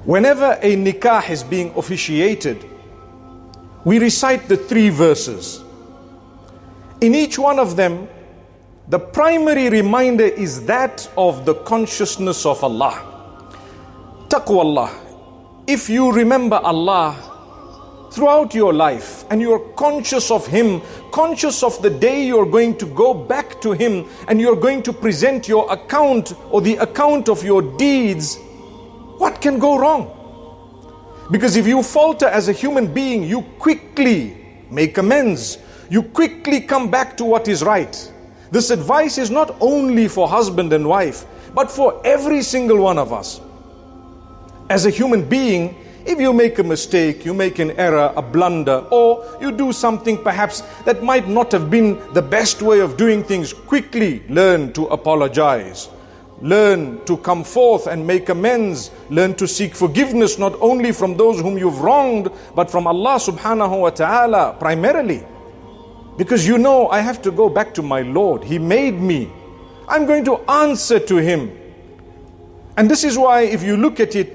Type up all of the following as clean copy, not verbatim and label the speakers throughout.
Speaker 1: Whenever a nikah is being officiated, we recite the 3 verses. In each one of them, the primary reminder is that of the consciousness of Allah. Taqwallah. If you remember Allah throughout your life and you're conscious of Him, conscious of the day you're going to go back to Him and you're going to present your account or the account of your deeds, what can go wrong? Because if you falter as a human being, you quickly make amends. You quickly come back to what is right. This advice is not only for husband and wife, but for every single one of us. As a human being, if you make a mistake, you make an error, a blunder, or you do something perhaps that might not have been the best way of doing things, quickly learn to apologize. Learn to come forth and make amends. Learn to seek forgiveness not only from those whom you've wronged, but from Allah subhanahu wa ta'ala primarily. Because you know, I have to go back to my Lord. He made me. I'm going to answer to Him. And this is why if you look at it,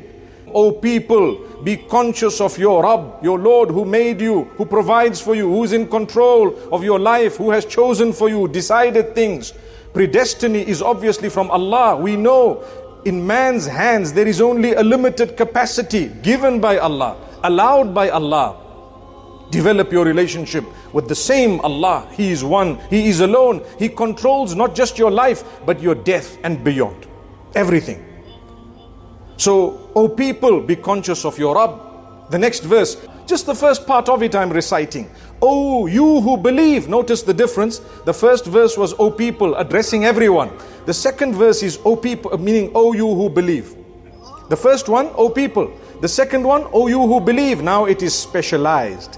Speaker 1: O people, be conscious of your Rabb, your Lord who made you, who provides for you, who's in control of your life, who has chosen for you, decided things. Predestiny is obviously from Allah. We know in man's hands there is only a limited capacity given by Allah, allowed by Allah. Develop your relationship with the same Allah. He is one, He is alone. He controls not just your life, but your death and beyond. Everything. So, O people, be conscious of your Rabb. The next verse, just the first part of it I'm reciting. O you who believe. Notice the difference. The first verse was O people, addressing everyone. The second verse is O people, meaning O you who believe. The first one, O people. The second one, O you who believe. Now it is specialized.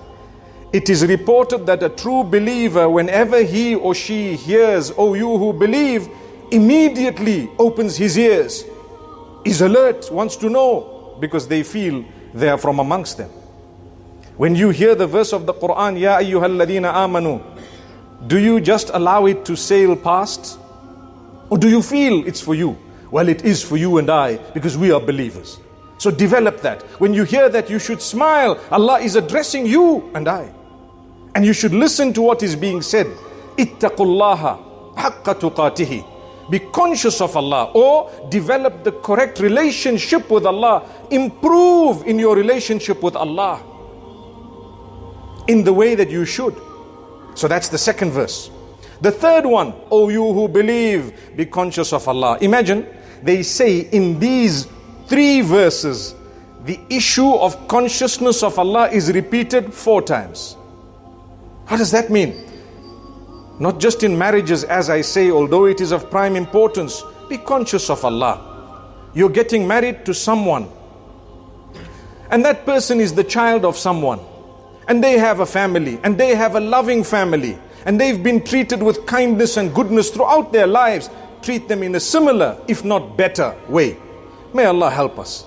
Speaker 1: It is reported that a true believer, whenever he or she hears, O you who believe, immediately opens his ears, is alert, wants to know, because they feel they are from amongst them. When you hear the verse of the Quran, Ya ayyuhalladhina amanu, do you just allow it to sail past? Or do you feel it's for you? Well, it is for you and I, because we are believers. So develop that. When you hear that, you should smile. Allah is addressing you and I. And you should listen to what is being said. Ittaqullaha haqqa tuqatihi. Be conscious of Allah, or develop the correct relationship with Allah. Improve in your relationship with Allah in the way that you should. So that's the second verse. The third one, O you who believe, be conscious of Allah. Imagine, they say in these 3 verses, the issue of consciousness of Allah is repeated 4 times. What does that mean? Not just in marriages, as I say, although it is of prime importance, be conscious of Allah. You're getting married to someone, and that person is the child of someone, and they have a family, and they have a loving family, and they've been treated with kindness and goodness throughout their lives. Treat them in a similar, if not better way. May Allah help us.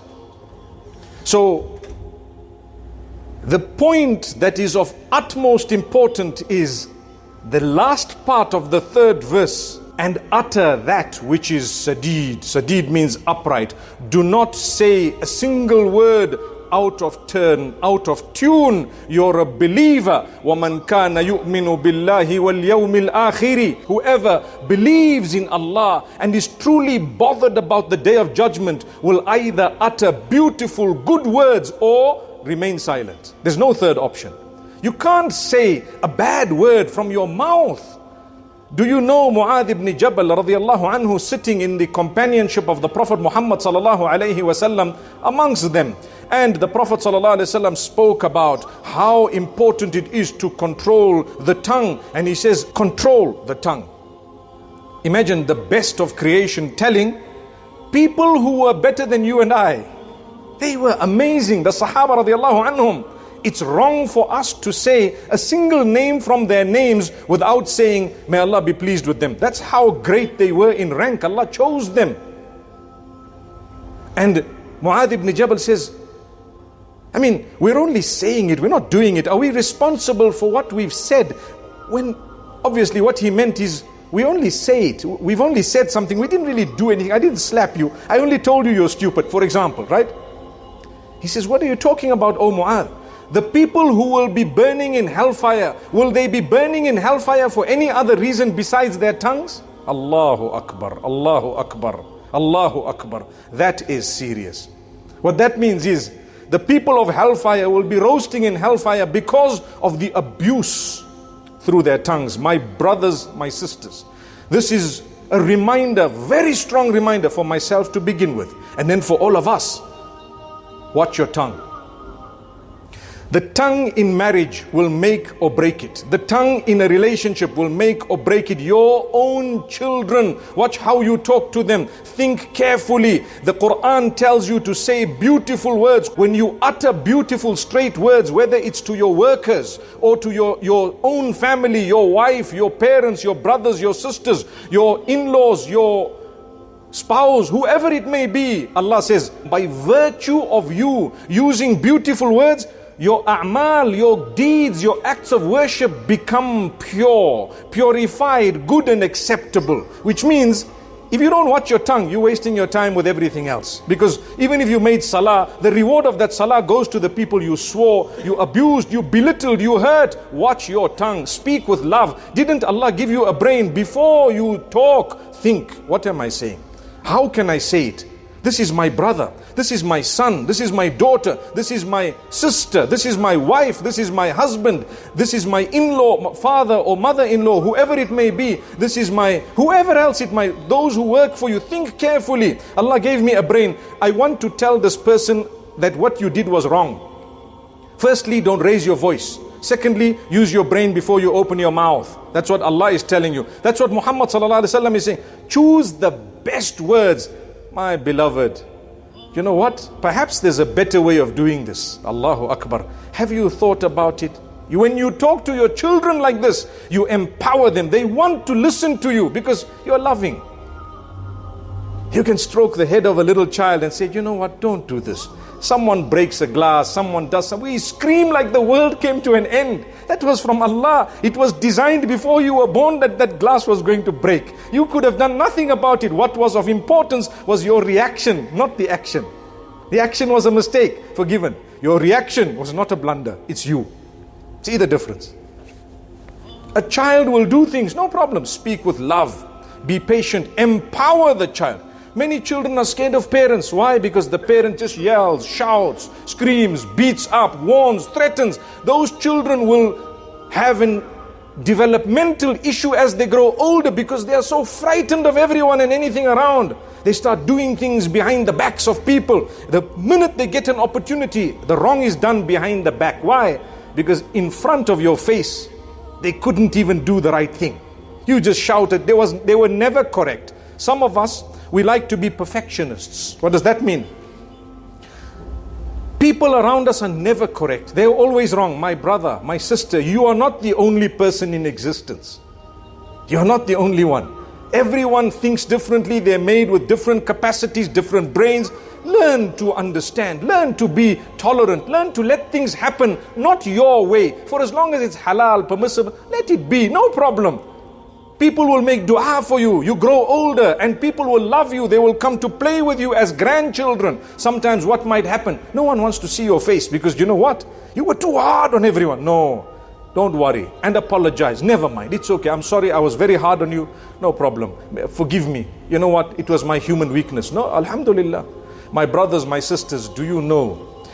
Speaker 1: So, the point that is of utmost importance is the last part of the 3rd verse, and utter that which is sadid. Sadid means upright. Do not say a single word out of turn, out of tune. You're a believer. وَمَنْ كَانَ يُؤْمِنُ بِاللَّهِ وَالْيَوْمِ الْآخِرِ. Whoever believes in Allah and is truly bothered about the day of judgment will either utter beautiful good words or remain silent. There's no third option. You can't say a bad word from your mouth. Do you know Mu'adh ibn Jabal radiyallahu anhu sitting in the companionship of the Prophet Muhammad sallallahu alayhi wasallam amongst them? And the Prophet sallallahu alayhi wasallam spoke about how important it is to control the tongue. And he says, control the tongue. Imagine the best of creation telling people who were better than you and I. They were amazing. The Sahaba radiyallahu anhum. It's wrong for us to say a single name from their names without saying, may Allah be pleased with them. That's how great they were in rank. Allah chose them. And Mu'adh ibn Jabal says, I mean, we're only saying it, we're not doing it. Are we responsible for what we've said? When obviously what he meant is, we only say it. We've only said something. We didn't really do anything. I didn't slap you. I only told you you're stupid, for example, right? He says, what are you talking about, O Mu'adh? The people who will be burning in hellfire, will they be burning in hellfire for any other reason besides their tongues? Allahu Akbar, Allahu Akbar, Allahu Akbar. That is serious. What that means is, the people of hellfire will be roasting in hellfire because of the abuse through their tongues. My brothers, my sisters, this is a reminder, very strong reminder for myself to begin with, and then for all of us. Watch your tongue. The tongue in marriage will make or break it. The tongue in a relationship will make or break it. Your own children, watch how you talk to them. Think carefully. The Quran tells you to say beautiful words. When you utter beautiful straight words, whether it's to your workers or to your own family, your wife, your parents, your brothers, your sisters, your in-laws, your spouse, whoever it may be, Allah says, by virtue of you using beautiful words, your a'mal, your deeds, your acts of worship become pure, purified, good and acceptable. Which means, if you don't watch your tongue, you're wasting your time with everything else. Because even if you made salah, the reward of that salah goes to the people you swore, you abused, you belittled, you hurt. Watch your tongue. Speak with love. Didn't Allah give you a brain? Before you talk, think, what am I saying? How can I say it? This is my brother, this is my son, this is my daughter, this is my sister, this is my wife, this is my husband, this is my in-law, father or mother-in-law, whoever it may be, this is my, whoever else it might, those who work for you. Think carefully. Allah gave me a brain. I want to tell this person that what you did was wrong. Firstly, don't raise your voice. Secondly, use your brain before you open your mouth. That's what Allah is telling you. That's what Muhammad ﷺ is saying. Choose the best words. My beloved, you know what? Perhaps there's a better way of doing this. Allahu Akbar. Have you thought about it? When you talk to your children like this, you empower them. They want to listen to you because you're loving. You can stroke the head of a little child and say, you know what? Don't do this. Someone breaks a glass, someone does something. We scream like the world came to an end. That was from Allah. It was designed before you were born that that glass was going to break. You could have done nothing about it. What was of importance was your reaction, not the action. The action was a mistake, forgiven. Your reaction was not a blunder. It's you. See the difference. A child will do things, no problem. Speak with love. Be patient. Empower the child. Many children are scared of parents. Why? Because the parent just yells, shouts, screams, beats up, warns, threatens. Those children will have a developmental issue as they grow older because they are so frightened of everyone and anything around. They start doing things behind the backs of people. The minute they get an opportunity, the wrong is done behind the back. Why? Because in front of your face, they couldn't even do the right thing. You just shouted. They were never correct. Some of us, we like to be perfectionists. What does that mean? People around us are never correct. They're always wrong. My brother, my sister, you are not the only person in existence. You're not the only one. Everyone thinks differently. They're made with different capacities, different brains. Learn to understand. Learn to be tolerant. Learn to let things happen, not your way. For as long as it's halal, permissible, let it be. No problem. People will make dua for you. You grow older and people will love you. They will come to play with you as grandchildren. Sometimes what might happen? No one wants to see your face because you know what? You were too hard on everyone. No, don't worry and apologize. Never mind. It's okay. I'm sorry. I was very hard on you. No problem. Forgive me. You know what? It was my human weakness. No, alhamdulillah. My brothers, my sisters, do you know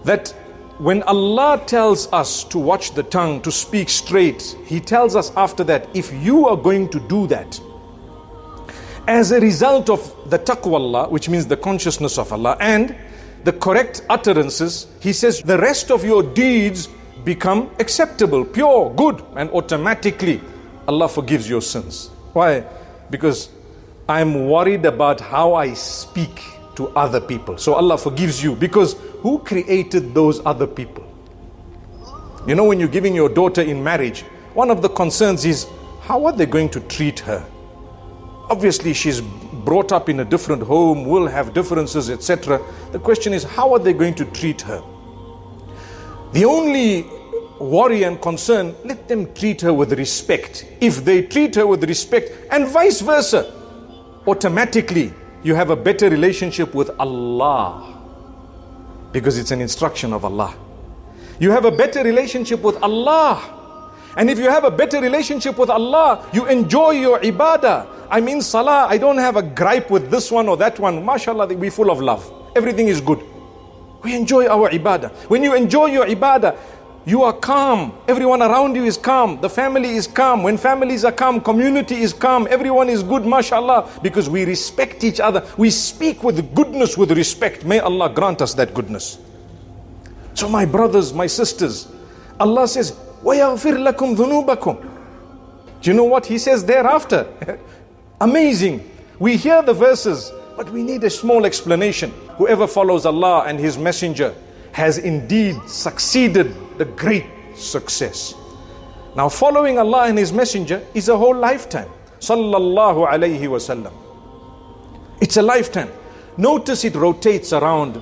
Speaker 1: that when Allah tells us to watch the tongue, to speak straight, He tells us after that, if you are going to do that, as a result of the taqwa, which means the consciousness of Allah, and the correct utterances, He says the rest of your deeds become acceptable, pure, good, and automatically Allah forgives your sins. Why? Because I'm worried about how I speak to other people. So Allah forgives you because who created those other people? You know, when you're giving your daughter in marriage, one of the concerns is how are they going to treat her? Obviously she's brought up in a different home, will have differences, etc. The question is, how are they going to treat her? The only worry and concern, let them treat her with respect. If they treat her with respect and vice versa, automatically you have a better relationship with Allah. Because it's an instruction of Allah. You have a better relationship with Allah. And if you have a better relationship with Allah, you enjoy your ibadah. I mean salah, I don't have a gripe with this one or that one. MashaAllah, we're full of love. Everything is good. We enjoy our ibadah. When you enjoy your ibadah, you are calm. Everyone around you is calm. The family is calm. When families are calm, community is calm. Everyone is good, mashallah, because we respect each other. We speak with goodness, with respect. May Allah grant us that goodness. So my brothers, my sisters, Allah says, وَيَغْفِرْ لَكُمْ ذُنُوبَكُمْ. Do you know what He says thereafter? Amazing. We hear the verses, but we need a small explanation. Whoever follows Allah and His Messenger has indeed succeeded the great success. Now following Allah and His Messenger is a whole lifetime. Sallallahu alayhi wasallam. It's a lifetime. Notice it rotates around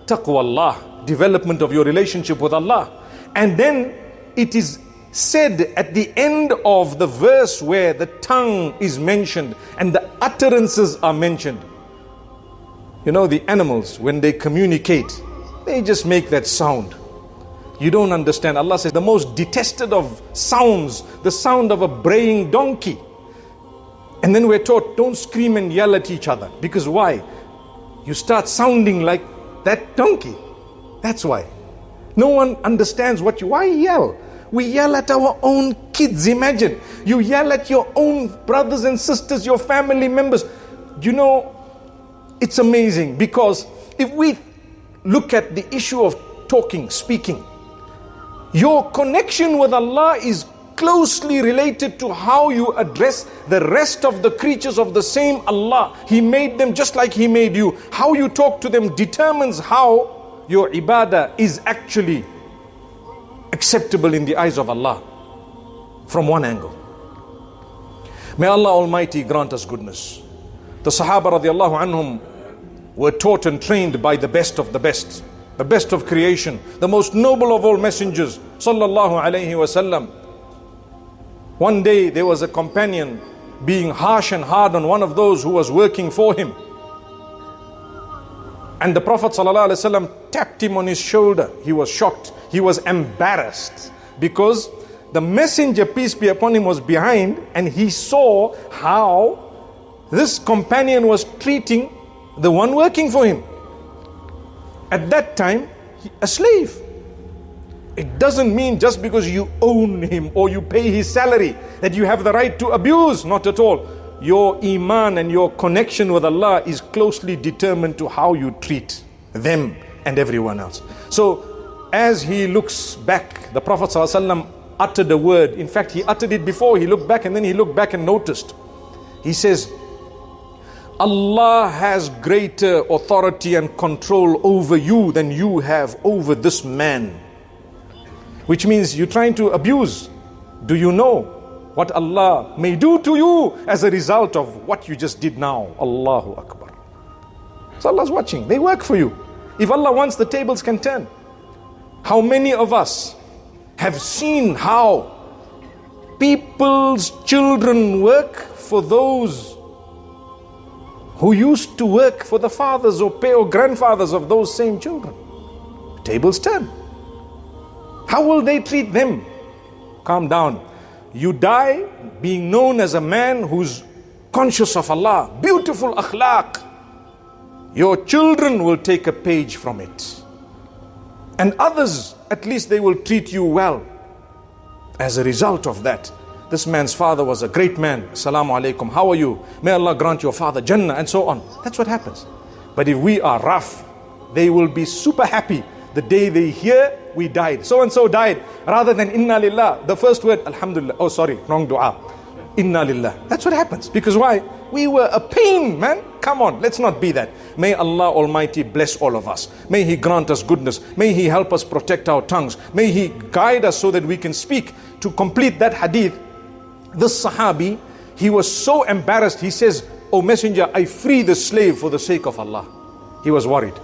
Speaker 1: taqwa Allah, development of your relationship with Allah. And then it is said at the end of the verse where the tongue is mentioned and the utterances are mentioned. You know, the animals, when they communicate, they just make that sound. You don't understand. Allah says the most detested of sounds, the sound of a braying donkey. And then we're taught, don't scream and yell at each other. Because why? You start sounding like that donkey. That's why. No one understands why yell. We yell at our own kids. Imagine, you yell at your own brothers and sisters, your family members. You know, it's amazing, because if we look at the issue of talking, speaking, your connection with Allah is closely related to how you address the rest of the creatures of the same Allah. He made them just like He made you. How you talk to them determines how your ibadah is actually acceptable in the eyes of Allah from one angle. May Allah Almighty grant us goodness. The Sahaba radiallahu anhum were taught and trained by the best of creation, the most noble of all messengers, sallallahu alayhi wasallam. One day there was a companion being harsh and hard on one of those who was working for him. And the Prophet sallallahu alayhi wasallam tapped him on his shoulder. He was shocked. He was embarrassed because the messenger, peace be upon him, was behind, and he saw how this companion was treating the one working for him. At that time, a slave. It doesn't mean just because you own him or you pay his salary that you have the right to abuse. Not at all. Your iman and your connection with Allah is closely determined to how you treat them and everyone else. So as he looks back, the Prophet ﷺ uttered a word. In fact, he uttered it before he looked back, and then he looked back and noticed. He says, Allah has greater authority and control over you than you have over this man. Which means you're trying to abuse. Do you know what Allah may do to you as a result of what you just did now? Allahu Akbar. So Allah's watching. They work for you. If Allah wants, the tables can turn. How many of us have seen how people's children work for those who used to work for the fathers or grandfathers of those same children? Tables turn. How will they treat them? Calm down. You die being known as a man who's conscious of Allah. Beautiful akhlaq. Your children will take a page from it. And others, at least they will treat you well. As a result of that, this man's father was a great man. Assalamu alaikum, how are you? May Allah grant your father Jannah, and so on. That's what happens. But if we are rough, they will be super happy the day they hear we died. So and so died. Rather than inna lillah, the first word, alhamdulillah. Oh, sorry, wrong dua. Inna lillah. That's what happens. Because why? We were a pain, man. Come on, let's not be that. May Allah Almighty bless all of us. May He grant us goodness. May He help us protect our tongues. May He guide us so that we can speak. To complete that hadith, this Sahabi, he was so embarrassed. He says, "O Messenger, I free the slave for the sake of Allah." He was worried.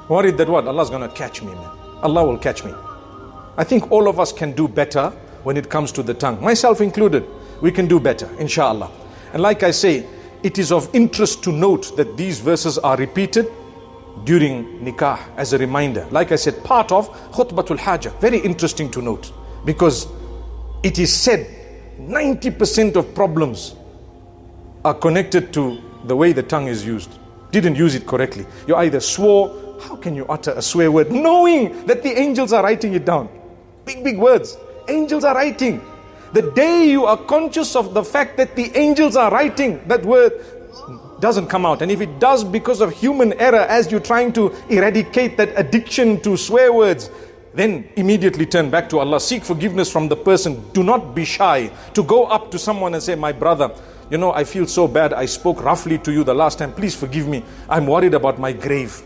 Speaker 1: Worried that what? Allah's going to catch me, man. Allah will catch me. I think all of us can do better when it comes to the tongue. Myself included. We can do better, inshallah. And like I say, it is of interest to note that these verses are repeated during nikah as a reminder. Like I said, part of khutbatul hajah. Very interesting to note, because it is said 90% of problems are connected to the way the tongue is used. Didn't use it correctly. You either swore. How can you utter a swear word knowing that the angels are writing it down? Big words. Angels are writing. The day you are conscious of the fact that the angels are writing, that word doesn't come out. And if it does because of human error, as you're trying to eradicate that addiction to swear words, then immediately turn back to Allah. Seek forgiveness from the person. Do not be shy to go up to someone and say, my brother, you know, I feel so bad. I spoke roughly to you the last time. Please forgive me. I'm worried about my grave.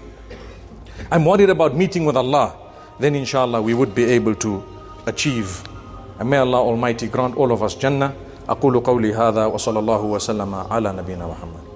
Speaker 1: I'm worried about meeting with Allah. Then inshallah we would be able to achieve. And may Allah Almighty grant all of us Jannah. أقول قولي هذا وصلى الله وسلم على نبينا محمد.